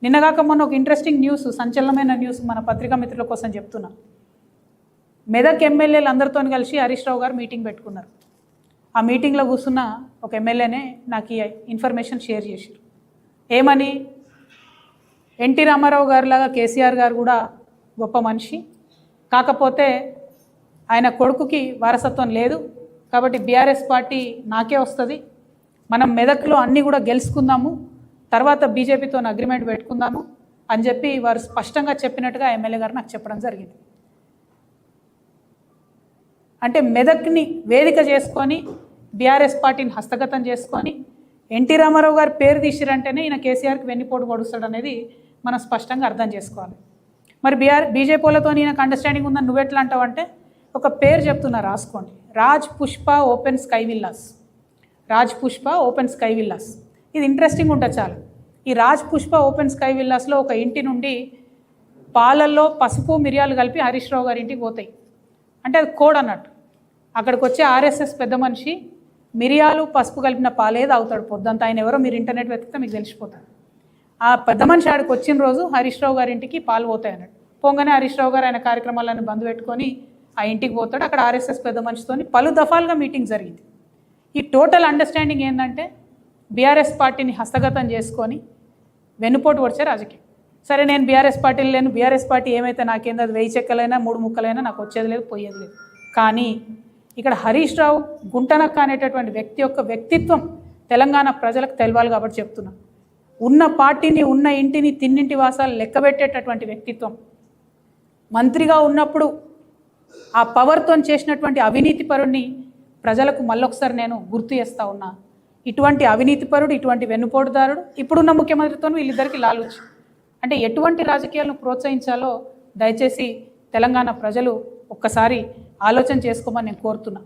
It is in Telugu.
నిన్నగాక మొన్న ఒక ఇంట్రెస్టింగ్ న్యూస్, సంచలనమైన న్యూస్ మన పత్రికా మిత్రుల కోసం చెప్తున్నా. మెదక్ ఎమ్మెల్యేలు అందరితో కలిసి హరీష్ రావు గారు మీటింగ్ పెట్టుకున్నారు. ఆ మీటింగ్లో కూర్చున్న ఒక ఎమ్మెల్యేనే నాకు ఈ ఇన్ఫర్మేషన్ షేర్ చేశారు. ఏమని, ఎన్టీ రామారావు గారిలాగా కేసీఆర్ గారు కూడా గొప్ప మనిషి, కాకపోతే ఆయన కొడుకుకి వారసత్వం లేదు, కాబట్టి బీఆర్ఎస్ పార్టీ నాకే వస్తుంది, మనం మెదక్లో అన్నీ కూడా గెలుచుకుందాము, తర్వాత బీజేపీతో అగ్రిమెంట్ పెట్టుకుందాము అని చెప్పి వారు స్పష్టంగా చెప్పినట్టుగా ఎమ్మెల్యే గారు నాకు చెప్పడం జరిగింది. అంటే మెదక్ని వేదిక చేసుకొని బీఆర్ఎస్ పార్టీని హస్తగతం చేసుకొని ఎన్టీ రామారావు గారి పేరు తీసిరంటేనే ఈయన కేసీఆర్కి వెన్నుపోటు పొడుస్తాడు అనేది మనం స్పష్టంగా అర్థం చేసుకోవాలి. మరి బీజేపీలతో ఈయనకు అండర్స్టాండింగ్ ఉందని నువ్వెట్లా అంటావు అంటే, ఒక పేరు చెప్తున్నా రాసుకోండి, Raj Pushpa open sky villas. Raj Pushpa open sky villas, ఇది ఇంట్రెస్టింగ్ ఉంటుంది చాలా. ఈ రాజ్ పుష్ప ఓపెన్ స్కై విల్లాస్లో ఒక ఇంటి నుండి పాలల్లో పసుపు మిరియాలు కలిపి హరీష్ రావు గారి ఇంటికి పోతాయి. అంటే అది కోడ్ అన్నట్టు. అక్కడికి వచ్చే ఆర్ఎస్ఎస్ పెద్ద మనిషి మిరియాలు పసుపు కలిపిన పాలే తాగుతాడు పొద్దుంతా. ఆయన ఎవరో మీరు ఇంటర్నెట్ వెతికితే మీకు తెలిసిపోతాడు. ఆ పెద్ద మనిషి ఆడికి వచ్చిన రోజు హరీష్ రావు గారి ఇంటికి పాలు పోతాయి అన్నట్టు. పోగానే హరీష్ రావు గారు ఆయన కార్యక్రమాలను బంద్ పెట్టుకొని ఆ ఇంటికి పోతాడు. అక్కడ ఆర్ఎస్ఎస్ పెద్ద మనిషితో పలు దఫాలుగా మీటింగ్ జరిగింది. ఈ టోటల్ అండర్స్టాండింగ్ ఏంటంటే బీఆర్ఎస్ పార్టీని హస్తగతం చేసుకొని వెన్నుపోటు వచ్చే రాజకీయం. సరే, నేను బీఆర్ఎస్ పార్టీలు లేను, బీఆర్ఎస్ పార్టీ ఏమైతే నాకేందో అది 1000 చెక్కలైనా 3 ముక్కలైనా నాకు వచ్చేది లేదు, పోయేది లేదు. కానీ ఇక్కడ హరీష్ రావు గుంటనక్క అనేటటువంటి వ్యక్తి యొక్క వ్యక్తిత్వం తెలంగాణ ప్రజలకు తెలవాలి కాబట్టి చెప్తున్నా. ఉన్న పార్టీని, ఉన్న ఇంటిని, తిన్నింటి వాసాలు లెక్కబెట్టేటటువంటి వ్యక్తిత్వం. మంత్రిగా ఉన్నప్పుడు ఆ పవర్తో చేసినటువంటి అవినీతి పరుడిని ప్రజలకు మళ్ళొకసారి నేను గుర్తు చేస్తూ ఉన్నా. ఇటువంటి అవినీతిపరుడు, ఇటువంటి వెన్నుపోటుదారుడు ఇప్పుడున్న ముఖ్యమంత్రితో వీళ్ళిద్దరికీ లాలుచి. అంటే ఎటువంటి రాజకీయాలను ప్రోత్సహించాలో దయచేసి తెలంగాణ ప్రజలు ఒక్కసారి ఆలోచన చేసుకోమని నేను కోరుతున్నా.